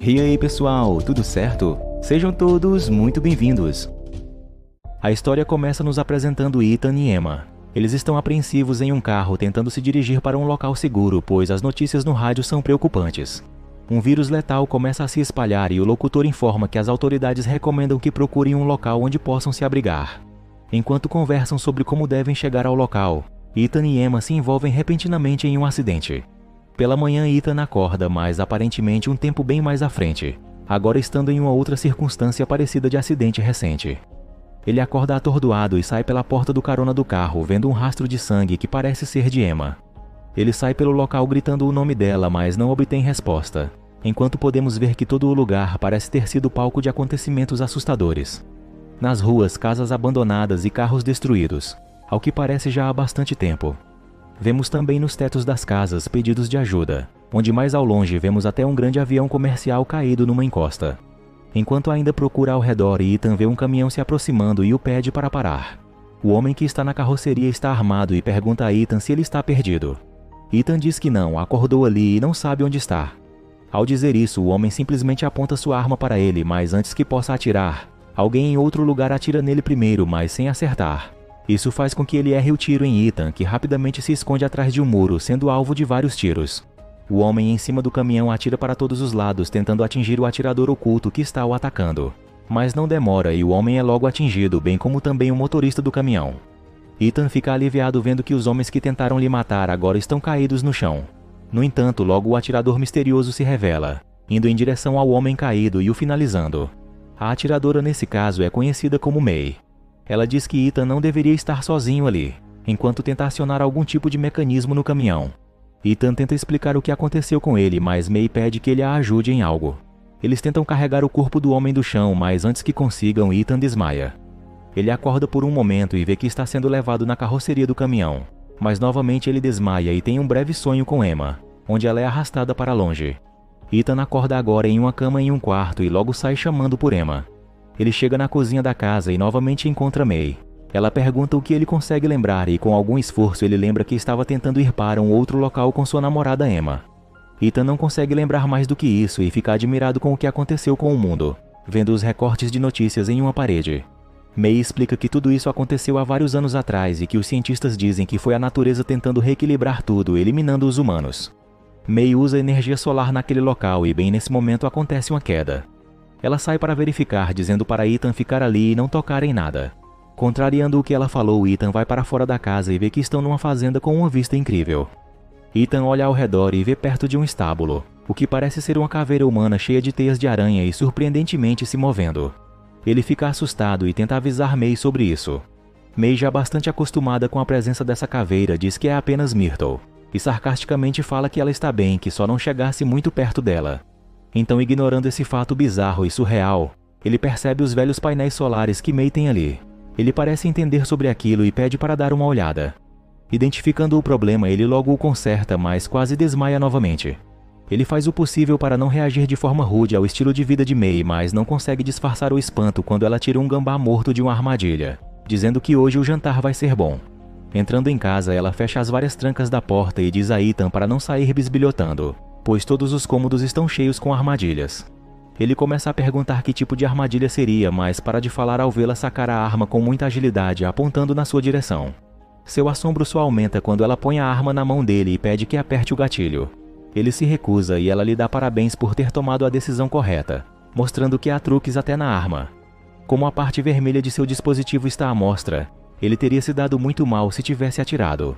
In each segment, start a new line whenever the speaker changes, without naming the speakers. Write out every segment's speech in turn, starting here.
E aí pessoal, tudo certo? Sejam todos muito bem-vindos. A história começa nos apresentando Ethan e Emma. Eles estão apreensivos em um carro tentando se dirigir para um local seguro, pois as notícias no rádio são preocupantes. Um vírus letal começa a se espalhar e o locutor informa que as autoridades recomendam que procurem um local onde possam se abrigar. Enquanto conversam sobre como devem chegar ao local, Ethan e Emma se envolvem repentinamente em um acidente. Pela manhã Ethan acorda, mas aparentemente um tempo bem mais à frente, agora estando em uma outra circunstância parecida de acidente recente. Ele acorda atordoado e sai pela porta do carona do carro, vendo um rastro de sangue que parece ser de Emma. Ele sai pelo local gritando o nome dela, mas não obtém resposta, enquanto podemos ver que todo o lugar parece ter sido palco de acontecimentos assustadores. Nas ruas, casas abandonadas e carros destruídos, ao que parece já há bastante tempo. Vemos também nos tetos das casas pedidos de ajuda, onde mais ao longe vemos até um grande avião comercial caído numa encosta. Enquanto ainda procura ao redor, Ethan vê um caminhão se aproximando e o pede para parar. O homem que está na carroceria está armado e pergunta a Ethan se ele está perdido. Ethan diz que não, acordou ali e não sabe onde está. Ao dizer isso, o homem simplesmente aponta sua arma para ele, mas antes que possa atirar, alguém em outro lugar atira nele primeiro, mas sem acertar. Isso faz com que ele erre o tiro em Ethan, que rapidamente se esconde atrás de um muro, sendo alvo de vários tiros. O homem em cima do caminhão atira para todos os lados, tentando atingir o atirador oculto que está o atacando. Mas não demora e o homem é logo atingido, bem como também o motorista do caminhão. Ethan fica aliviado vendo que os homens que tentaram lhe matar agora estão caídos no chão. No entanto, logo o atirador misterioso se revela, indo em direção ao homem caído e o finalizando. A atiradora nesse caso é conhecida como May. Ela diz que Ethan não deveria estar sozinho ali, enquanto tenta acionar algum tipo de mecanismo no caminhão. Ethan tenta explicar o que aconteceu com ele, mas May pede que ele a ajude em algo. Eles tentam carregar o corpo do homem do chão, mas antes que consigam, Ethan desmaia. Ele acorda por um momento e vê que está sendo levado na carroceria do caminhão, mas novamente ele desmaia e tem um breve sonho com Emma, onde ela é arrastada para longe. Ethan acorda agora em uma cama em um quarto e logo sai chamando por Emma. Ele chega na cozinha da casa e novamente encontra May. Ela pergunta o que ele consegue lembrar e com algum esforço ele lembra que estava tentando ir para um outro local com sua namorada Emma. Ethan não consegue lembrar mais do que isso e fica admirado com o que aconteceu com o mundo, vendo os recortes de notícias em uma parede. May explica que tudo isso aconteceu há vários anos atrás e que os cientistas dizem que foi a natureza tentando reequilibrar tudo, eliminando os humanos. May usa energia solar naquele local e bem nesse momento acontece uma queda. Ela sai para verificar, dizendo para Ethan ficar ali e não tocar em nada. Contrariando o que ela falou, Ethan vai para fora da casa e vê que estão numa fazenda com uma vista incrível. Ethan olha ao redor e vê perto de um estábulo, o que parece ser uma caveira humana cheia de teias de aranha e surpreendentemente se movendo. Ele fica assustado e tenta avisar May sobre isso. May, já bastante acostumada com a presença dessa caveira, diz que é apenas Myrtle, e sarcasticamente fala que ela está bem, que só não chegasse muito perto dela. Então, ignorando esse fato bizarro e surreal, ele percebe os velhos painéis solares que May tem ali. Ele parece entender sobre aquilo e pede para dar uma olhada. Identificando o problema, ele logo o conserta, mas quase desmaia novamente. Ele faz o possível para não reagir de forma rude ao estilo de vida de May, mas não consegue disfarçar o espanto quando ela tira um gambá morto de uma armadilha, dizendo que hoje o jantar vai ser bom. Entrando em casa, ela fecha as várias trancas da porta e diz a Ethan para não sair bisbilhotando, pois todos os cômodos estão cheios com armadilhas. Ele começa a perguntar que tipo de armadilha seria, mas para de falar ao vê-la sacar a arma com muita agilidade, apontando na sua direção. Seu assombro só aumenta quando ela põe a arma na mão dele e pede que aperte o gatilho. Ele se recusa e ela lhe dá parabéns por ter tomado a decisão correta, mostrando que há truques até na arma. Como a parte vermelha de seu dispositivo está à mostra, ele teria se dado muito mal se tivesse atirado.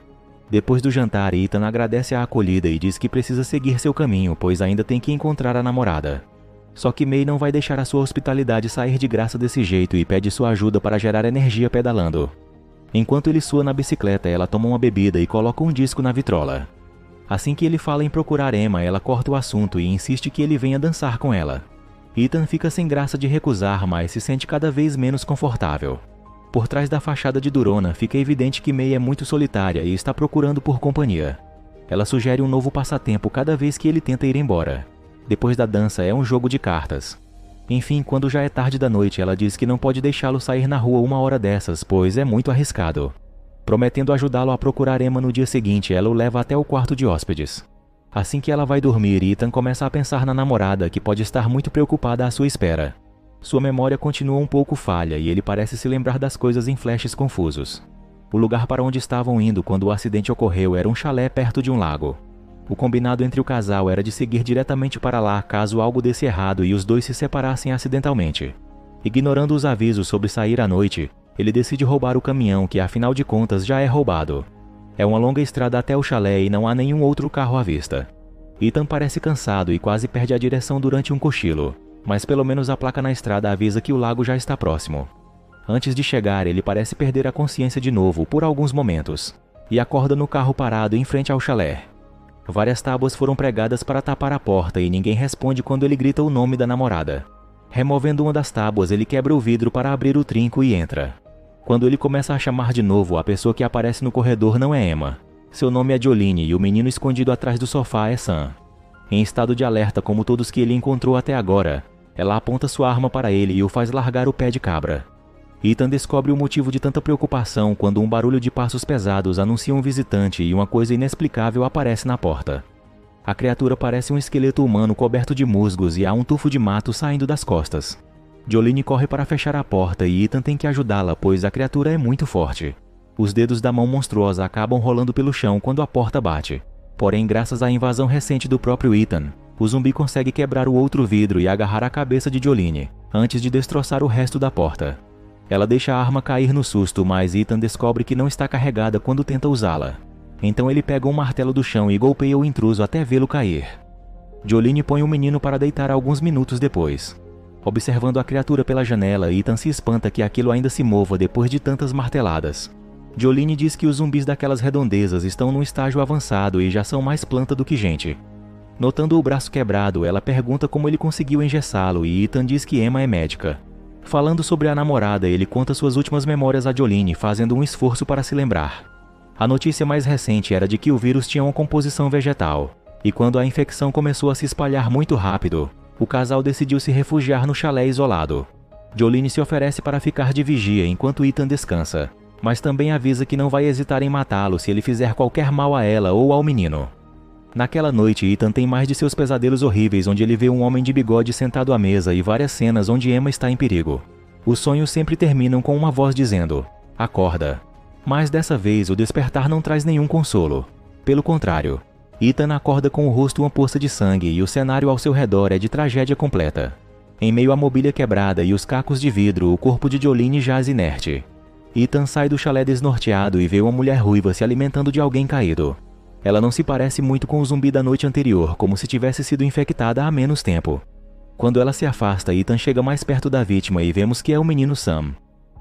Depois do jantar, Ethan agradece a acolhida e diz que precisa seguir seu caminho, pois ainda tem que encontrar a namorada. Só que May não vai deixar a sua hospitalidade sair de graça desse jeito e pede sua ajuda para gerar energia pedalando. Enquanto ele sua na bicicleta, ela toma uma bebida e coloca um disco na vitrola. Assim que ele fala em procurar Emma, ela corta o assunto e insiste que ele venha dançar com ela. Ethan fica sem graça de recusar, mas se sente cada vez menos confortável. Por trás da fachada de durona, fica evidente que May é muito solitária e está procurando por companhia. Ela sugere um novo passatempo cada vez que ele tenta ir embora. Depois da dança é um jogo de cartas. Enfim, quando já é tarde da noite, ela diz que não pode deixá-lo sair na rua uma hora dessas, pois é muito arriscado. Prometendo ajudá-lo a procurar Emma no dia seguinte, ela o leva até o quarto de hóspedes. Assim que ela vai dormir, Ethan começa a pensar na namorada, que pode estar muito preocupada à sua espera. Sua memória continua um pouco falha e ele parece se lembrar das coisas em flashes confusos. O lugar para onde estavam indo quando o acidente ocorreu era um chalé perto de um lago. O combinado entre o casal era de seguir diretamente para lá caso algo desse errado e os dois se separassem acidentalmente. Ignorando os avisos sobre sair à noite, ele decide roubar o caminhão, que afinal de contas já é roubado. É uma longa estrada até o chalé e não há nenhum outro carro à vista. Ethan parece cansado e quase perde a direção durante um cochilo, mas pelo menos a placa na estrada avisa que o lago já está próximo. Antes de chegar, ele parece perder a consciência de novo por alguns momentos, e acorda no carro parado em frente ao chalé. Várias tábuas foram pregadas para tapar a porta e ninguém responde quando ele grita o nome da namorada. Removendo uma das tábuas, ele quebra o vidro para abrir o trinco e entra. Quando ele começa a chamar de novo, a pessoa que aparece no corredor não é Emma. Seu nome é Jolene e o menino escondido atrás do sofá é Sam. Em estado de alerta como todos que ele encontrou até agora, ela aponta sua arma para ele e o faz largar o pé de cabra. Ethan descobre o motivo de tanta preocupação quando um barulho de passos pesados anuncia um visitante e uma coisa inexplicável aparece na porta. A criatura parece um esqueleto humano coberto de musgos e há um tufo de mato saindo das costas. Jolene corre para fechar a porta e Ethan tem que ajudá-la, pois a criatura é muito forte. Os dedos da mão monstruosa acabam rolando pelo chão quando a porta bate. Porém, graças à invasão recente do próprio Ethan, o zumbi consegue quebrar o outro vidro e agarrar a cabeça de Jolene, antes de destroçar o resto da porta. Ela deixa a arma cair no susto, mas Ethan descobre que não está carregada quando tenta usá-la. Então ele pega um martelo do chão e golpeia o intruso até vê-lo cair. Jolene põe o menino para deitar alguns minutos depois. Observando a criatura pela janela, Ethan se espanta que aquilo ainda se mova depois de tantas marteladas. Jolene diz que os zumbis daquelas redondezas estão num estágio avançado e já são mais planta do que gente. Notando o braço quebrado, ela pergunta como ele conseguiu engessá-lo e Ethan diz que Emma é médica. Falando sobre a namorada, ele conta suas últimas memórias a Jolene, fazendo um esforço para se lembrar. A notícia mais recente era de que o vírus tinha uma composição vegetal, e quando a infecção começou a se espalhar muito rápido, o casal decidiu se refugiar no chalé isolado. Jolene se oferece para ficar de vigia enquanto Ethan descansa, mas também avisa que não vai hesitar em matá-lo se ele fizer qualquer mal a ela ou ao menino. Naquela noite, Ethan tem mais de seus pesadelos horríveis, onde ele vê um homem de bigode sentado à mesa e várias cenas onde Emma está em perigo. Os sonhos sempre terminam com uma voz dizendo, "Acorda." Mas dessa vez, o despertar não traz nenhum consolo. Pelo contrário, Ethan acorda com o rosto uma poça de sangue e o cenário ao seu redor é de tragédia completa. Em meio à mobília quebrada e os cacos de vidro, o corpo de Jolene jaz inerte. Ethan sai do chalé desnorteado e vê uma mulher ruiva se alimentando de alguém caído. Ela não se parece muito com o zumbi da noite anterior, como se tivesse sido infectada há menos tempo. Quando ela se afasta, Ethan chega mais perto da vítima e vemos que é o menino Sam.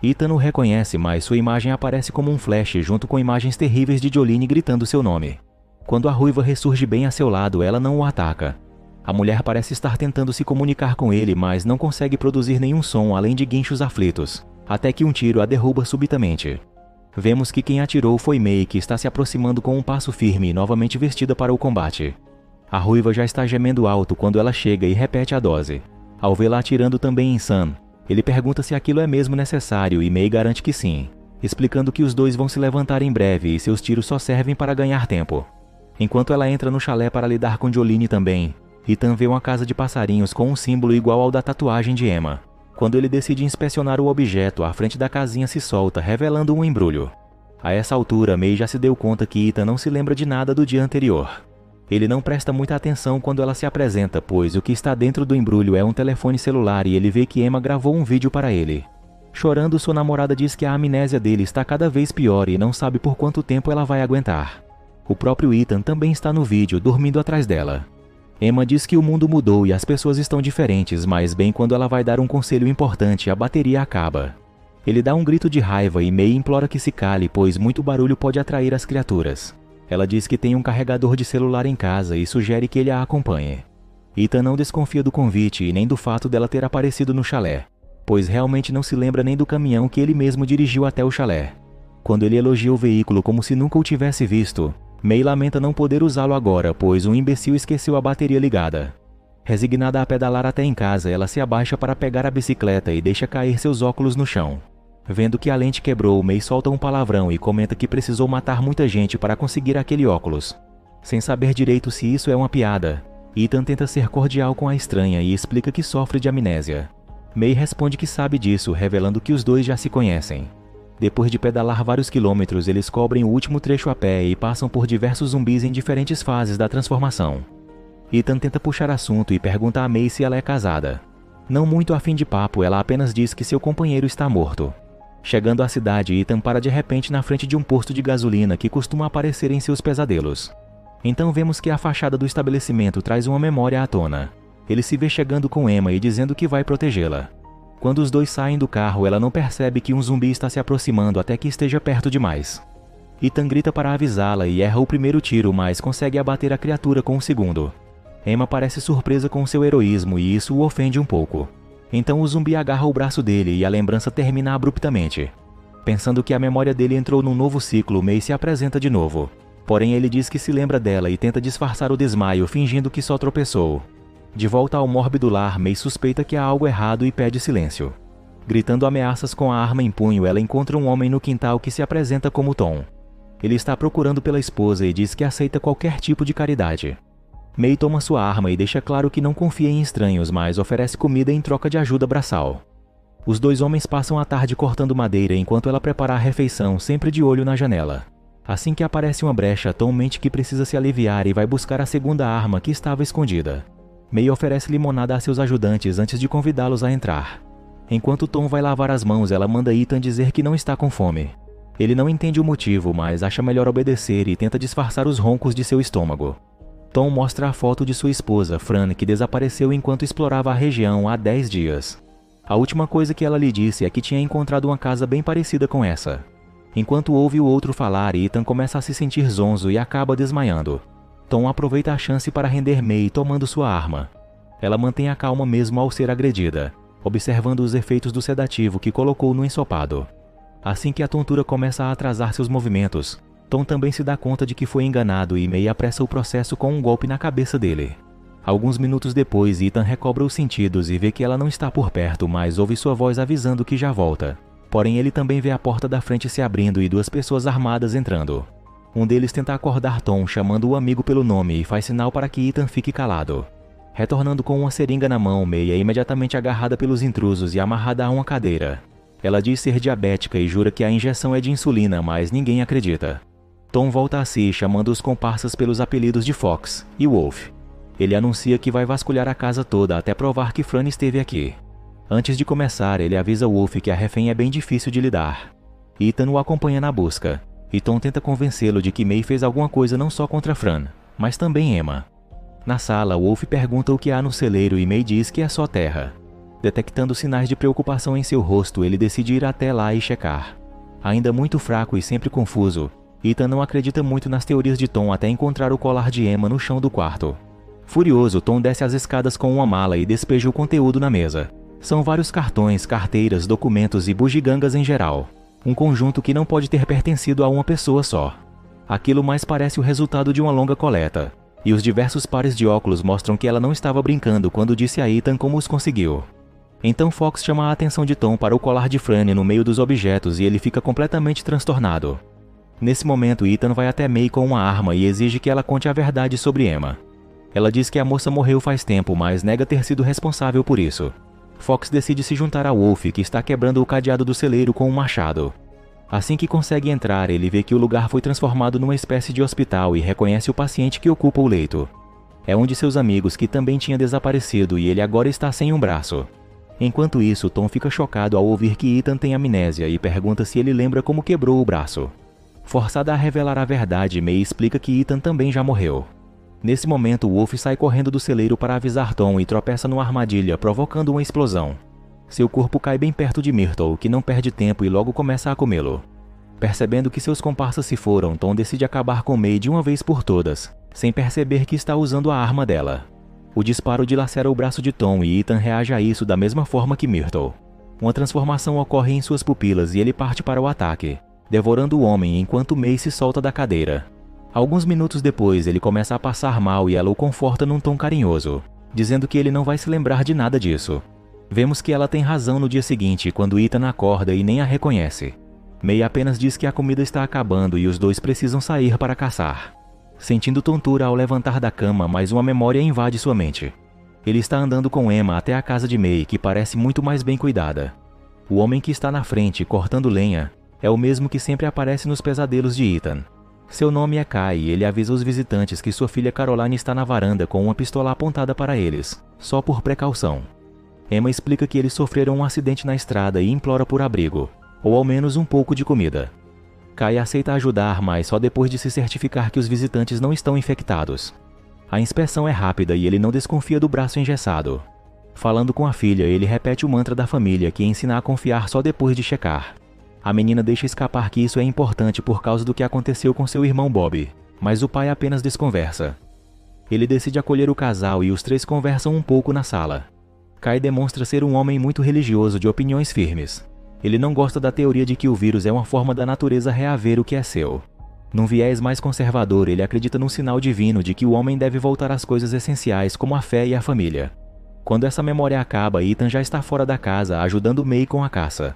Ethan o reconhece, mas sua imagem aparece como um flash junto com imagens terríveis de Jolene gritando seu nome. Quando a ruiva ressurge bem a seu lado, ela não o ataca. A mulher parece estar tentando se comunicar com ele, mas não consegue produzir nenhum som além de guinchos aflitos, até que um tiro a derruba subitamente. Vemos que quem atirou foi May, que está se aproximando com um passo firme, novamente vestida para o combate. A ruiva já está gemendo alto quando ela chega e repete a dose. Ao vê-la atirando também em Sam, ele pergunta se aquilo é mesmo necessário e May garante que sim, explicando que os dois vão se levantar em breve e seus tiros só servem para ganhar tempo. Enquanto ela entra no chalé para lidar com Jolene também, Ethan vê uma casa de passarinhos com um símbolo igual ao da tatuagem de Emma. Quando ele decide inspecionar o objeto, a frente da casinha se solta, revelando um embrulho. A essa altura, May já se deu conta que Ethan não se lembra de nada do dia anterior. Ele não presta muita atenção quando ela se apresenta, pois o que está dentro do embrulho é um telefone celular e ele vê que Emma gravou um vídeo para ele. Chorando, sua namorada diz que a amnésia dele está cada vez pior e não sabe por quanto tempo ela vai aguentar. O próprio Ethan também está no vídeo, dormindo atrás dela. Emma diz que o mundo mudou e as pessoas estão diferentes, mas bem quando ela vai dar um conselho importante, a bateria acaba. Ele dá um grito de raiva e May implora que se cale, pois muito barulho pode atrair as criaturas. Ela diz que tem um carregador de celular em casa e sugere que ele a acompanhe. Ethan não desconfia do convite e nem do fato dela ter aparecido no chalé, pois realmente não se lembra nem do caminhão que ele mesmo dirigiu até o chalé. Quando ele elogia o veículo como se nunca o tivesse visto, May lamenta não poder usá-lo agora, pois um imbecil esqueceu a bateria ligada. Resignada a pedalar até em casa, ela se abaixa para pegar a bicicleta e deixa cair seus óculos no chão. Vendo que a lente quebrou, May solta um palavrão e comenta que precisou matar muita gente para conseguir aquele óculos. Sem saber direito se isso é uma piada, Ethan tenta ser cordial com a estranha e explica que sofre de amnésia. May responde que sabe disso, revelando que os dois já se conhecem. Depois de pedalar vários quilômetros, eles cobrem o último trecho a pé e passam por diversos zumbis em diferentes fases da transformação. Ethan tenta puxar assunto e pergunta a May se ela é casada. Não muito a fim de papo, ela apenas diz que seu companheiro está morto. Chegando à cidade, Ethan para de repente na frente de um posto de gasolina que costuma aparecer em seus pesadelos. Então vemos que a fachada do estabelecimento traz uma memória à tona. Ele se vê chegando com Emma e dizendo que vai protegê-la. Quando os dois saem do carro, ela não percebe que um zumbi está se aproximando até que esteja perto demais. Ethan grita para avisá-la e erra o primeiro tiro, mas consegue abater a criatura com o segundo. Emma parece surpresa com seu heroísmo e isso o ofende um pouco. Então o zumbi agarra o braço dele e a lembrança termina abruptamente. Pensando que a memória dele entrou num novo ciclo, May se apresenta de novo. Porém ele diz que se lembra dela e tenta disfarçar o desmaio, fingindo que só tropeçou. De volta ao mórbido lar, May suspeita que há algo errado e pede silêncio. Gritando ameaças com a arma em punho, ela encontra um homem no quintal que se apresenta como Tom. Ele está procurando pela esposa e diz que aceita qualquer tipo de caridade. May toma sua arma e deixa claro que não confia em estranhos, mas oferece comida em troca de ajuda braçal. Os dois homens passam a tarde cortando madeira enquanto ela prepara a refeição, sempre de olho na janela. Assim que aparece uma brecha, Tom mente que precisa se aliviar e vai buscar a segunda arma que estava escondida. May oferece limonada a seus ajudantes antes de convidá-los a entrar. Enquanto Tom vai lavar as mãos, ela manda Ethan dizer que não está com fome. Ele não entende o motivo, mas acha melhor obedecer e tenta disfarçar os roncos de seu estômago. Tom mostra a foto de sua esposa, Fran, que desapareceu enquanto explorava a região há 10 dias. A última coisa que ela lhe disse é que tinha encontrado uma casa bem parecida com essa. Enquanto ouve o outro falar, Ethan começa a se sentir zonzo e acaba desmaiando. Tom aproveita a chance para render May tomando sua arma. Ela mantém a calma mesmo ao ser agredida, observando os efeitos do sedativo que colocou no ensopado. Assim que a tontura começa a atrasar seus movimentos, Tom também se dá conta de que foi enganado e May apressa o processo com um golpe na cabeça dele. Alguns minutos depois, Ethan recobra os sentidos e vê que ela não está por perto, mas ouve sua voz avisando que já volta. Porém, ele também vê a porta da frente se abrindo e duas pessoas armadas entrando. Um deles tenta acordar Tom, chamando o amigo pelo nome e faz sinal para que Ethan fique calado. Retornando com uma seringa na mão, May é imediatamente agarrada pelos intrusos e amarrada a uma cadeira. Ela diz ser diabética e jura que a injeção é de insulina, mas ninguém acredita. Tom volta a si, chamando os comparsas pelos apelidos de Fox e Wolf. Ele anuncia que vai vasculhar a casa toda até provar que Fran esteve aqui. Antes de começar, ele avisa Wolf que a refém é bem difícil de lidar. Ethan o acompanha na busca, e Tom tenta convencê-lo de que May fez alguma coisa não só contra Fran, mas também Emma. Na sala, Wolf pergunta o que há no celeiro e May diz que é só terra. Detectando sinais de preocupação em seu rosto, ele decide ir até lá e checar. Ainda muito fraco e sempre confuso, Ethan não acredita muito nas teorias de Tom até encontrar o colar de Emma no chão do quarto. Furioso, Tom desce as escadas com uma mala e despeja o conteúdo na mesa. São vários cartões, carteiras, documentos e bugigangas em geral. Um conjunto que não pode ter pertencido a uma pessoa só. Aquilo mais parece o resultado de uma longa coleta. E os diversos pares de óculos mostram que ela não estava brincando quando disse a Ethan como os conseguiu. Então Fox chama a atenção de Tom para o colar de Fran no meio dos objetos e ele fica completamente transtornado. Nesse momento, Ethan vai até May com uma arma e exige que ela conte a verdade sobre Emma. Ela diz que a moça morreu faz tempo, mas nega ter sido responsável por isso. Fox decide se juntar a Wolf, que está quebrando o cadeado do celeiro com um machado. Assim que consegue entrar, ele vê que o lugar foi transformado numa espécie de hospital e reconhece o paciente que ocupa o leito. É um de seus amigos que também tinha desaparecido e ele agora está sem um braço. Enquanto isso, Tom fica chocado ao ouvir que Ethan tem amnésia e pergunta se ele lembra como quebrou o braço. Forçada a revelar a verdade, May explica que Ethan também já morreu. Nesse momento, Wolf sai correndo do celeiro para avisar Tom e tropeça numa armadilha, provocando uma explosão. Seu corpo cai bem perto de Myrtle, que não perde tempo e logo começa a comê-lo. Percebendo que seus comparsas se foram, Tom decide acabar com May de uma vez por todas, sem perceber que está usando a arma dela. O disparo dilacera o braço de Tom e Ethan reage a isso da mesma forma que Myrtle. Uma transformação ocorre em suas pupilas e ele parte para o ataque, devorando o homem enquanto May se solta da cadeira. Alguns minutos depois, ele começa a passar mal e ela o conforta num tom carinhoso, dizendo que ele não vai se lembrar de nada disso. Vemos que ela tem razão no dia seguinte, quando Ethan acorda e nem a reconhece. May apenas diz que a comida está acabando e os dois precisam sair para caçar. Sentindo tontura ao levantar da cama, mas uma memória invade sua mente. Ele está andando com Emma até a casa de May, que parece muito mais bem cuidada. O homem que está na frente, cortando lenha, é o mesmo que sempre aparece nos pesadelos de Ethan. Seu nome é Kai e ele avisa os visitantes que sua filha Caroline está na varanda com uma pistola apontada para eles, só por precaução. Emma explica que eles sofreram um acidente na estrada e implora por abrigo, ou ao menos um pouco de comida. Kai aceita ajudar, mas só depois de se certificar que os visitantes não estão infectados. A inspeção é rápida e ele não desconfia do braço engessado. Falando com a filha, ele repete o mantra da família que ensina a confiar só depois de checar. A menina deixa escapar que isso é importante por causa do que aconteceu com seu irmão Bob, mas o pai apenas desconversa. Ele decide acolher o casal e os três conversam um pouco na sala. Kai demonstra ser um homem muito religioso de opiniões firmes. Ele não gosta da teoria de que o vírus é uma forma da natureza reaver o que é seu. Num viés mais conservador, ele acredita num sinal divino de que o homem deve voltar às coisas essenciais como a fé e a família. Quando essa memória acaba, Ethan já está fora da casa, ajudando May com a caça.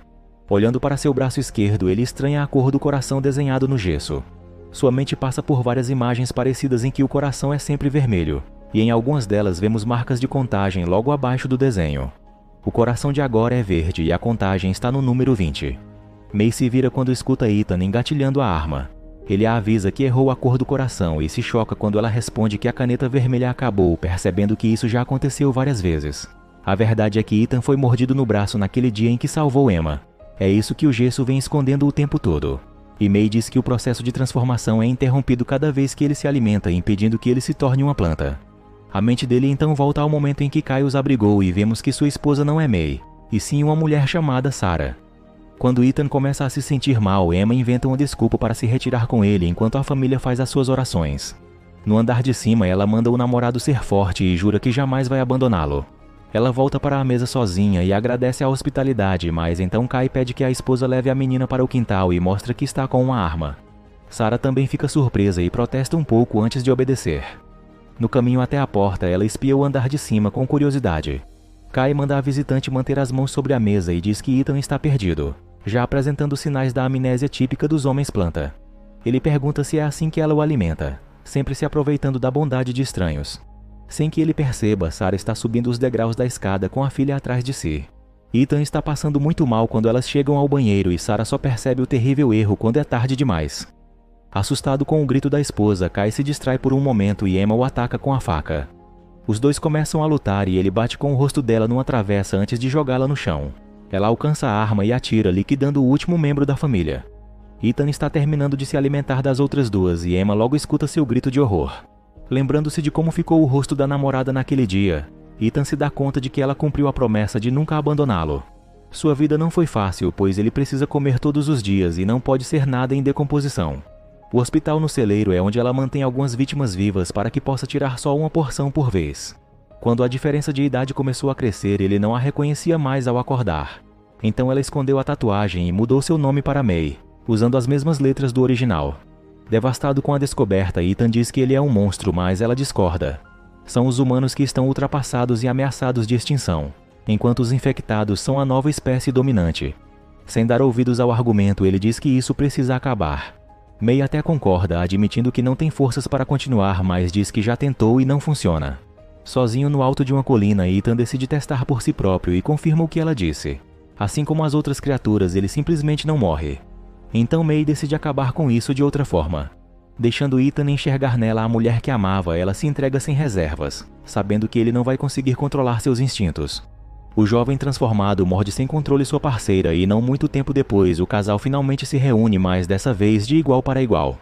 Olhando para seu braço esquerdo, ele estranha a cor do coração desenhado no gesso. Sua mente passa por várias imagens parecidas em que o coração é sempre vermelho, e em algumas delas vemos marcas de contagem logo abaixo do desenho. O coração de agora é verde e a contagem está no número 20. May se vira quando escuta Ethan engatilhando a arma. Ele a avisa que errou a cor do coração e se choca quando ela responde que a caneta vermelha acabou, percebendo que isso já aconteceu várias vezes. A verdade é que Ethan foi mordido no braço naquele dia em que salvou Emma. É isso que o gesso vem escondendo o tempo todo. E May diz que o processo de transformação é interrompido cada vez que ele se alimenta, impedindo que ele se torne uma planta. A mente dele então volta ao momento em que Kai os abrigou e vemos que sua esposa não é May, e sim uma mulher chamada Sarah. Quando Ethan começa a se sentir mal, Emma inventa uma desculpa para se retirar com ele enquanto a família faz as suas orações. No andar de cima, ela manda o namorado ser forte e jura que jamais vai abandoná-lo. Ela volta para a mesa sozinha e agradece a hospitalidade, mas então Kai pede que a esposa leve a menina para o quintal e mostra que está com uma arma. Sarah também fica surpresa e protesta um pouco antes de obedecer. No caminho até a porta, ela espia o andar de cima com curiosidade. Kai manda a visitante manter as mãos sobre a mesa e diz que Ethan está perdido, já apresentando sinais da amnésia típica dos homens-planta. Ele pergunta se é assim que ela o alimenta, sempre se aproveitando da bondade de estranhos. Sem que ele perceba, Sarah está subindo os degraus da escada com a filha atrás de si. Ethan está passando muito mal quando elas chegam ao banheiro e Sarah só percebe o terrível erro quando é tarde demais. Assustado com o grito da esposa, Kai se distrai por um momento e Emma o ataca com a faca. Os dois começam a lutar e ele bate com o rosto dela numa travessa antes de jogá-la no chão. Ela alcança a arma e atira, liquidando o último membro da família. Ethan está terminando de se alimentar das outras duas e Emma logo escuta seu grito de horror. Lembrando-se de como ficou o rosto da namorada naquele dia, Ethan se dá conta de que ela cumpriu a promessa de nunca abandoná-lo. Sua vida não foi fácil, pois ele precisa comer todos os dias e não pode ser nada em decomposição. O hospital no celeiro é onde ela mantém algumas vítimas vivas para que possa tirar só uma porção por vez. Quando a diferença de idade começou a crescer, ele não a reconhecia mais ao acordar. Então ela escondeu a tatuagem e mudou seu nome para May, usando as mesmas letras do original. Devastado com a descoberta, Ethan diz que ele é um monstro, mas ela discorda. São os humanos que estão ultrapassados e ameaçados de extinção, enquanto os infectados são a nova espécie dominante. Sem dar ouvidos ao argumento, ele diz que isso precisa acabar. May até concorda, admitindo que não tem forças para continuar, mas diz que já tentou e não funciona. Sozinho no alto de uma colina, Ethan decide testar por si próprio e confirma o que ela disse. Assim como as outras criaturas, ele simplesmente não morre. Então May decide acabar com isso de outra forma. Deixando Ethan enxergar nela a mulher que amava, ela se entrega sem reservas, sabendo que ele não vai conseguir controlar seus instintos. O jovem transformado morde sem controle sua parceira e não muito tempo depois o casal finalmente se reúne, mas dessa vez de igual para igual.